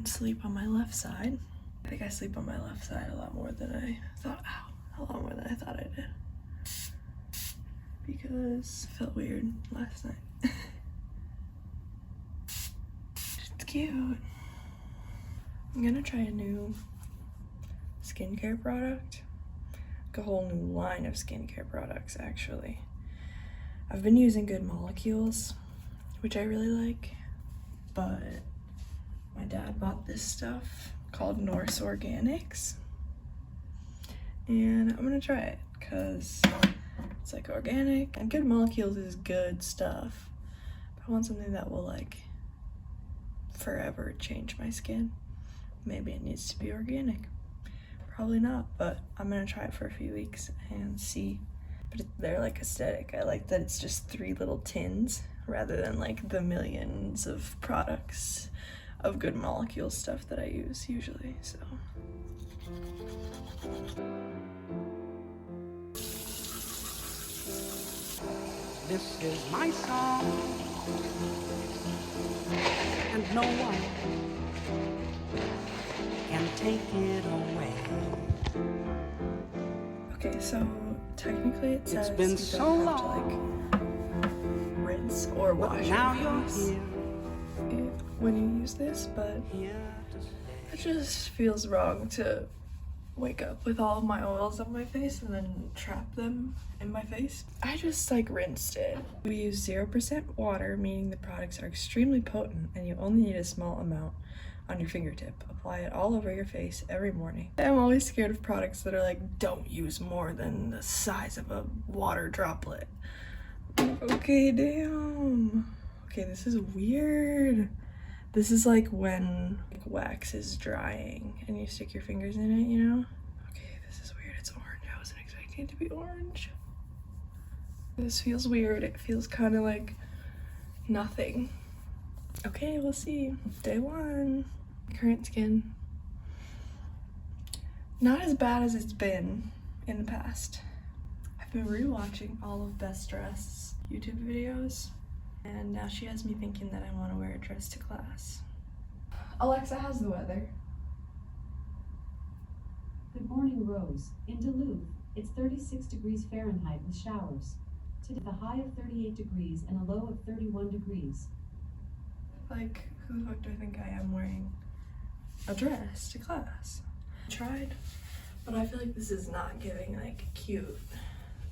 don't sleep on my left side. I think I sleep on my left side a lot more than I thought. Ow, a lot more than I thought I did. Because it felt weird last night. It's cute. I'm gonna try a new skincare product. Like a whole new line of skincare products, actually. I've been using Good Molecules, which I really like, but my dad bought this stuff called Norse Organics, and I'm gonna try it because it's like organic, and Good Molecules is good stuff, but I want something that will like forever change my skin. Maybe it needs to be organic, probably not, but I'm gonna try it for a few weeks and see. But they're like aesthetic. I like that it's just 3 little tins rather than like the millions of products of Good Molecule stuff that I use usually, so. This is my song, and no one can take it away. Okay, so technically it says It's been you so don't have long, to like rinse or wash now your you're face here, when you use this, but here to stay. it just feels wrong to wake up with all of my oils on my face and then trap them in my face. I just like rinsed it. We use 0% water, meaning the products are extremely potent and you only need a small amount on your fingertip. Apply it all over your face every morning. I'm always scared of products that are like, don't use more than the size of a water droplet. Okay, damn. Okay, this is weird. This is like when wax is drying and you stick your fingers in it, you know? Okay, this is weird. It's orange. I wasn't expecting it to be orange. This feels weird. It feels kind of like nothing. Okay, we'll see. Day 1. Current skin. Not as bad as it's been in the past. I've been rewatching all of Best Dress YouTube videos, and now she has me thinking that I want to wear a dress to class. Alexa, how's the weather? Good morning, Rose. In Duluth, it's 36 degrees Fahrenheit with showers. Today, the high of 38 degrees and a low of 31 degrees. Like, who the fuck do I think I am wearing a dress to class? I tried, but I feel like this is not giving like cute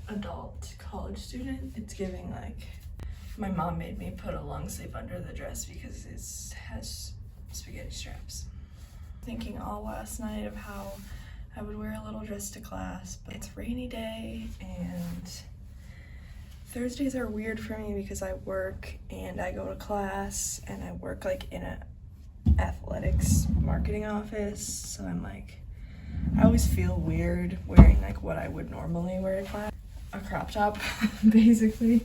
adult college student. It's giving like, my mom made me put a long sleeve under the dress because it has spaghetti straps. Thinking all last night of how I would wear a little dress to class, but it's a rainy day and Thursdays are weird for me because I work and I go to class and I work like in a athletics marketing office, so I'm like, I always feel weird wearing like what I would normally wear to class, a crop top basically.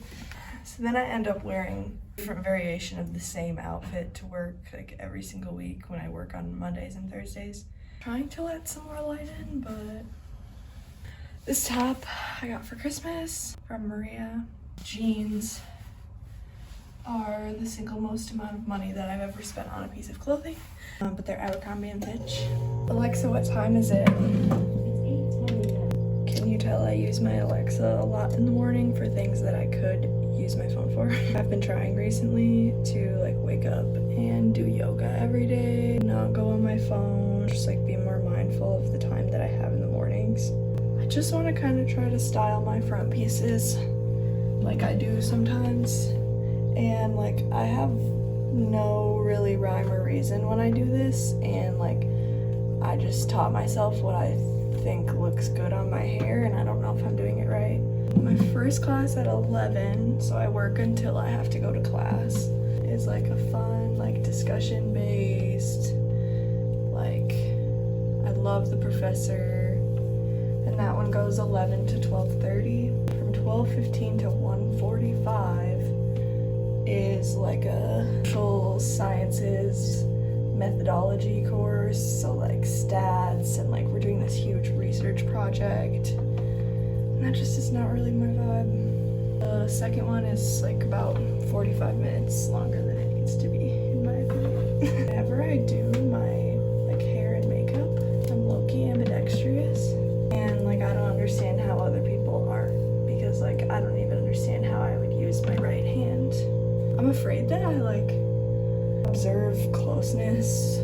So then I end up wearing a different variation of the same outfit to work like every single week when I work on Mondays and Thursdays. Trying to let some more light in, but this top I got for Christmas from Maria. Jeans are the single most amount of money that I've ever spent on a piece of clothing, but they're Abercrombie & Fitch. Alexa, what time is it? It's 8:10 a.m. Can you tell I use my Alexa a lot in the morning for things that I could use my phone for? I've been trying recently to like wake up and do yoga every day, not go on my phone, just like be more mindful of the time that I have in the mornings. I just want to kind of try to style my front pieces like I do sometimes, and like I have no really rhyme or reason when I do this, and like I just taught myself what I think looks good on my hair, and I don't know if I'm doing it right. My first class at 11, so I work until I have to go to class, is like a fun, like discussion based, like I love the professor, and that one goes 11 to 12:30. From 12:15 to 1:45 is like a social sciences methodology course, so like stats, and like we're doing this huge research project, and that just is not really my vibe. The second one is like about 45 minutes longer than it needs to be, in my opinion. Whenever I do my like hair and makeup, I'm low-key ambidextrous, and like I don't understand how other people aren't, because like I don't even understand how I would use my right hand. I'm afraid that I like observe closeness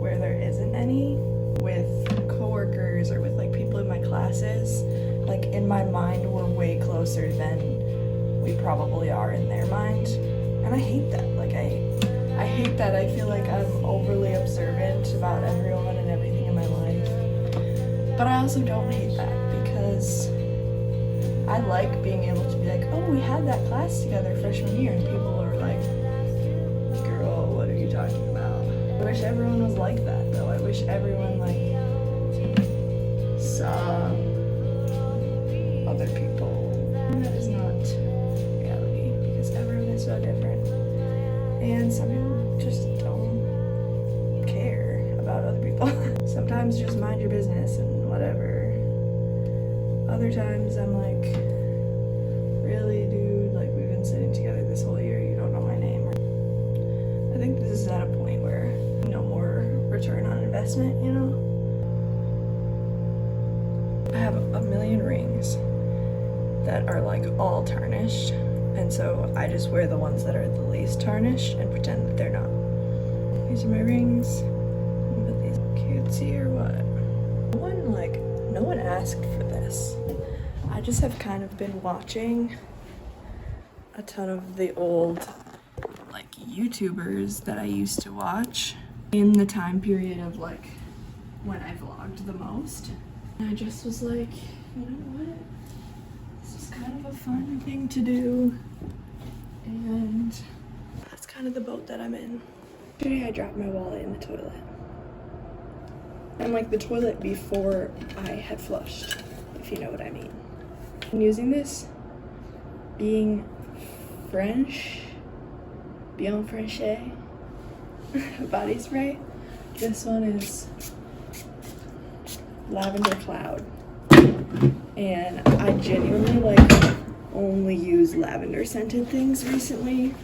where there isn't any with coworkers or with like people in my classes. Like in my mind, we're way closer than we probably are in their mind, and I hate that. Like I hate that. I feel like I'm overly observant about everyone and everything in my life, but I also don't hate that because I like being able to be like, oh, we had that class together freshman year, and people are like, girl, what are you talking about? I wish everyone was like that though. I wish everyone like saw other people. That is not reality because everyone is so different, and some people just don't care about other people. Sometimes just mind your business and whatever. Other times I'm like, really, dude? Like, we've been sitting together this whole year, you don't know my name. I think this is at a point where no more return on investment, you know? I have a million rings that are like all tarnished, and so I just wear the ones that are the least tarnished and pretend that they're not. These are my rings. But these cutesy or what? No one asked for this. I just have kind of been watching a ton of the old like YouTubers that I used to watch in the time period of like when I vlogged the most. And I just was like, you know what? This is kind of a fun thing to do. And that's kind of the boat that I'm in. Today I dropped my wallet in the toilet. And like the toilet before I had flushed, if you know what I mean. I'm using this being French, bien Francais body spray. This one is Lavender Cloud. And I genuinely like only use lavender scented things recently.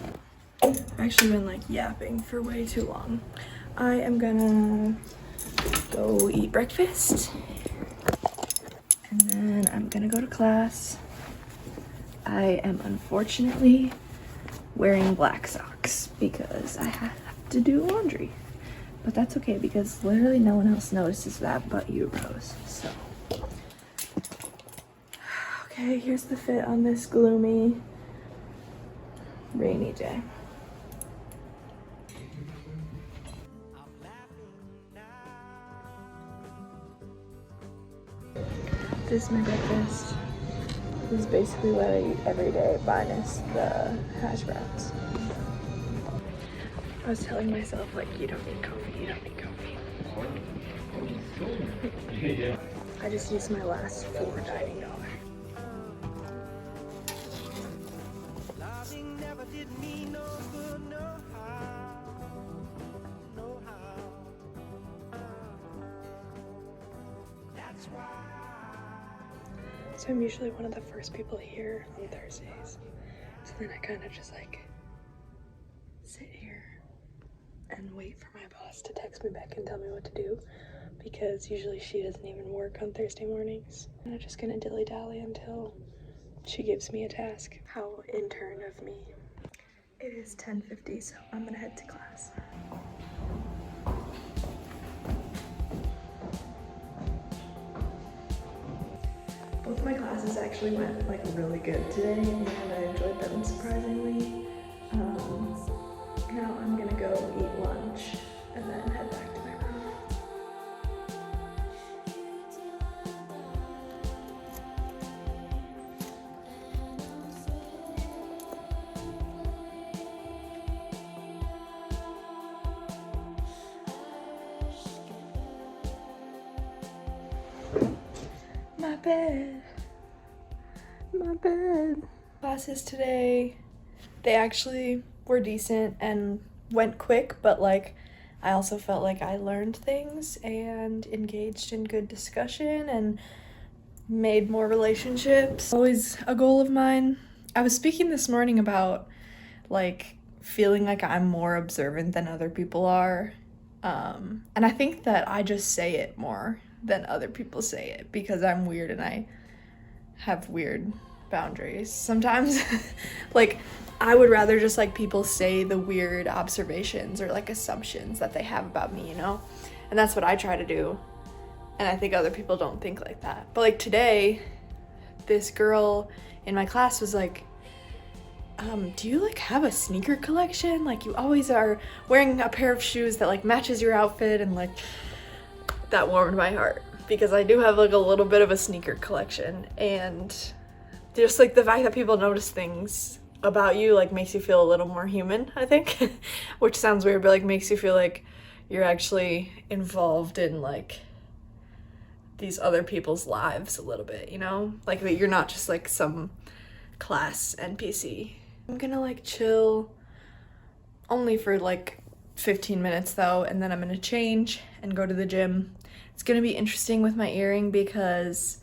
I've actually been like yapping for way too long. I am gonna go eat breakfast and then I'm gonna go to class. I am unfortunately wearing black socks because I have to do laundry, but that's okay because literally no one else notices that but you, Rose. So okay, here's the fit on this gloomy rainy day. This is my breakfast. This is basically what I eat every day, minus the hash browns. I was telling myself, like, you don't need coffee, you don't need coffee. I just used my last $4 dining dollar. So I'm usually one of the first people here on Thursdays. So then I kind of just like sit here and wait for my boss to text me back and tell me what to do, because usually she doesn't even work on Thursday mornings. And I'm just gonna dilly-dally until she gives me a task. How intern of me. It is 10:50, so I'm gonna head to class. Both my classes actually went like really good today, and I enjoyed them surprisingly. Now I'm gonna go eat lunch and then head back to my room. My bed. My bed. Classes today, they actually were decent and went quick, but like I also felt like I learned things and engaged in good discussion and made more relationships. Always a goal of mine. I was speaking this morning about like feeling like I'm more observant than other people are. And I think that I just say it more than other people say it because I'm weird and I have weird boundaries sometimes. Like, I would rather just like people say the weird observations or like assumptions that they have about me, you know? And that's what I try to do. And I think other people don't think like that. But like today, this girl in my class was like, do you like have a sneaker collection? Like you always are wearing a pair of shoes that like matches your outfit, and like that warmed my heart because I do have like a little bit of a sneaker collection, and just like the fact that people notice things about you like makes you feel a little more human, I think. Which sounds weird, but like makes you feel like you're actually involved in like these other people's lives a little bit, you know? Like that you're not just like some class NPC. I'm gonna like chill only for like 15 minutes though, and then I'm gonna change and go to the gym. It's gonna be interesting with my earring because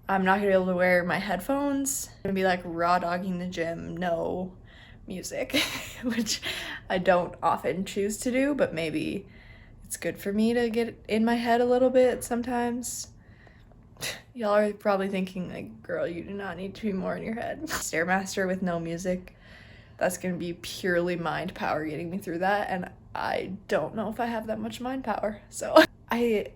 I'm not gonna be able to wear my headphones. I'm gonna be like raw dogging the gym, no music, which I don't often choose to do, but maybe it's good for me to get in my head a little bit sometimes. Y'all are probably thinking like, girl, you do not need to be more in your head. Stairmaster with no music, that's gonna be purely mind power getting me through that, and I don't know if I have that much mind power. So I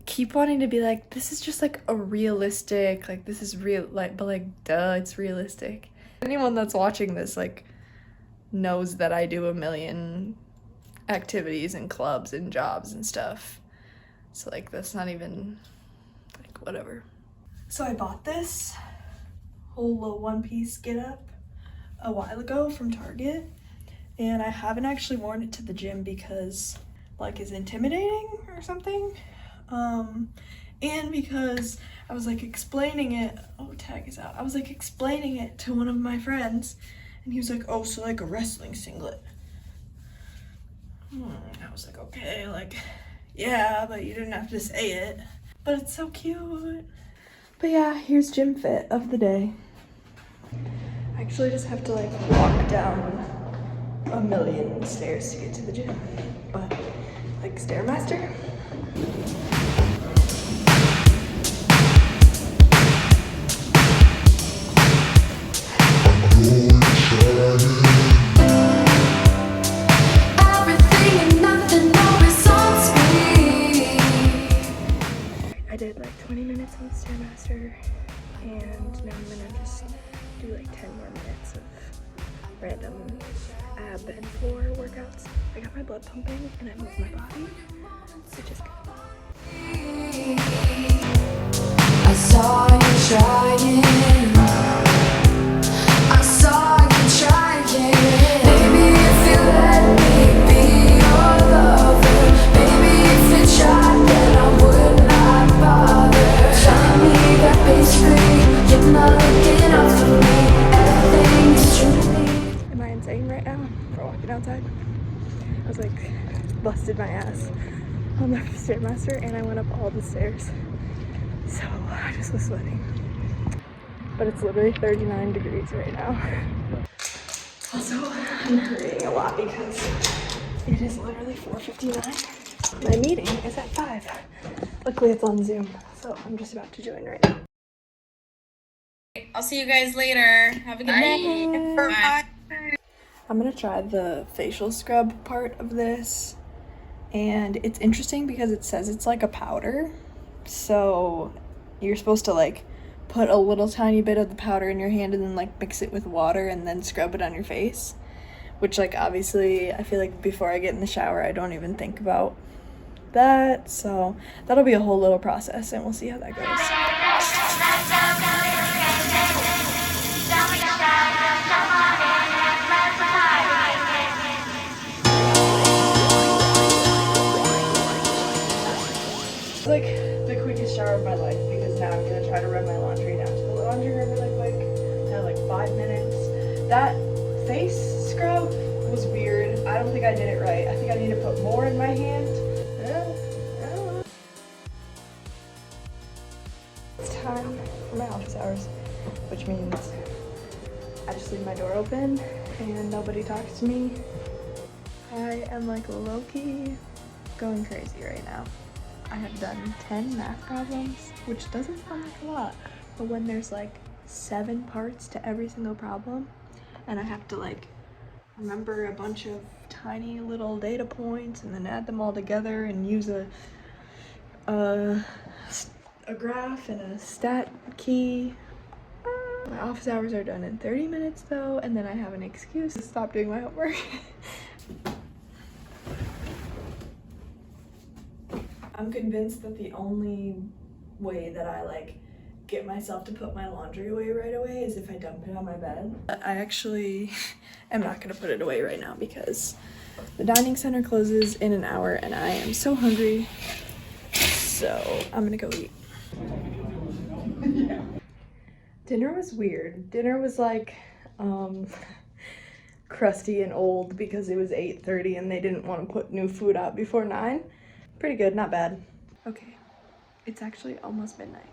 keep wanting to be like, this is just like a realistic, like this is real, like, but like, duh, it's realistic. Anyone that's watching this like knows that I do a million activities and clubs and jobs and stuff. So like, that's not even like, whatever. So I bought this whole little one-piece get up a while ago from Target, and I haven't actually worn it to the gym because like it's intimidating or something. And because I was like explaining it, oh, tag is out. I was like explaining it to one of my friends, and he was like, oh, so like a wrestling singlet. I was like, okay, like, yeah, but you didn't have to say it. But it's so cute. But yeah, here's gym fit of the day. I actually just have to like walk down a million stairs to get to the gym. But like Stairmaster. I did like 20 minutes on the Stairmaster, and now I'm gonna just do like 10 more minutes of random ab and floor workouts. I got my blood pumping and I moved my body, which is good. I saw you trying. I saw you trying. Baby, if you let me be your lover, baby, if you tried, then I would not bother. Telling me that basically you're not looking out for me. Everything is true. Am I insane right now for walking outside? I was like busted my ass on the Stairmaster, and I went up all the stairs. So I just was sweating. But it's literally 39 degrees right now. Also, I'm hurrying a lot because it is literally 4:59. My meeting is at 5. Luckily it's on Zoom, so I'm just about to join right now. I'll see you guys later. Have a good night. Bye. I'm gonna try the facial scrub part of this, and it's interesting because it says it's like a powder, so you're supposed to like put a little tiny bit of the powder in your hand and then like mix it with water and then scrub it on your face, which like obviously I feel like before I get in the shower I don't even think about that, so that'll be a whole little process and we'll see how that goes. It's like the quickest shower of my life because now I'm gonna try to run my laundry down to the laundry room really quick. I have like 5 minutes. That face scrub was weird. I don't think I did it right. I think I need to put more in my hand. It's time for my office hours, which means I just leave my door open and nobody talks to me. I am like low-key going crazy right now. I have done 10 math problems, which doesn't sound like a lot, but when there's like 7 parts to every single problem, and I have to like remember a bunch of tiny little data points and then add them all together and use a graph and a stat key. My office hours are done in 30 minutes though, and then I have an excuse to stop doing my homework. I'm convinced that the only way that I like get myself to put my laundry away right away is if I dump it on my bed. I actually am not gonna put it away right now because the dining center closes in an hour and I am so hungry. So I'm gonna go eat. Dinner was weird. Dinner was like crusty and old because it was 8:30 and they didn't want to put new food out before 9. Pretty good, not bad. Okay, it's actually almost midnight.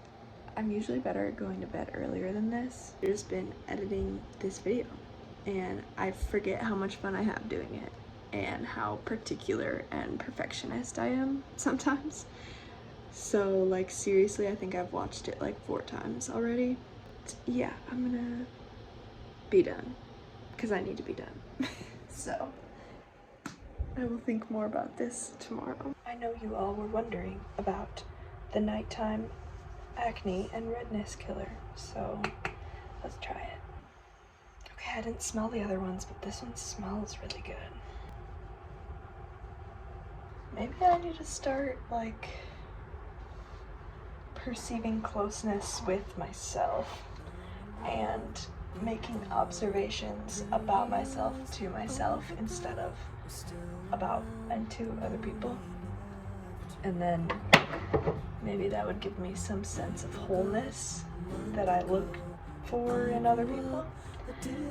I'm usually better at going to bed earlier than this. I've just been editing this video and I forget how much fun I have doing it and how particular and perfectionist I am sometimes. So like seriously, I think I've watched it like 4 times already. Yeah, I'm gonna be done because I need to be done. So I will think more about this tomorrow. I know you all were wondering about the nighttime acne and redness killer, so let's try it. Okay, I didn't smell the other ones, but this one smells really good. Maybe I need to start like perceiving closeness with myself and making observations about myself to myself instead of about and to other people. And then maybe that would give me some sense of wholeness that I look for in other people.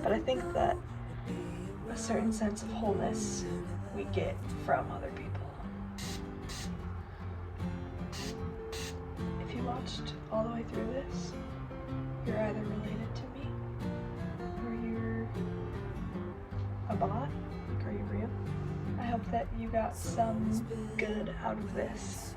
But I think that a certain sense of wholeness we get from other people. If you watched all the way through this, you're either related to me or you're a bot. Like, are you real? I hope that you got some good out of this.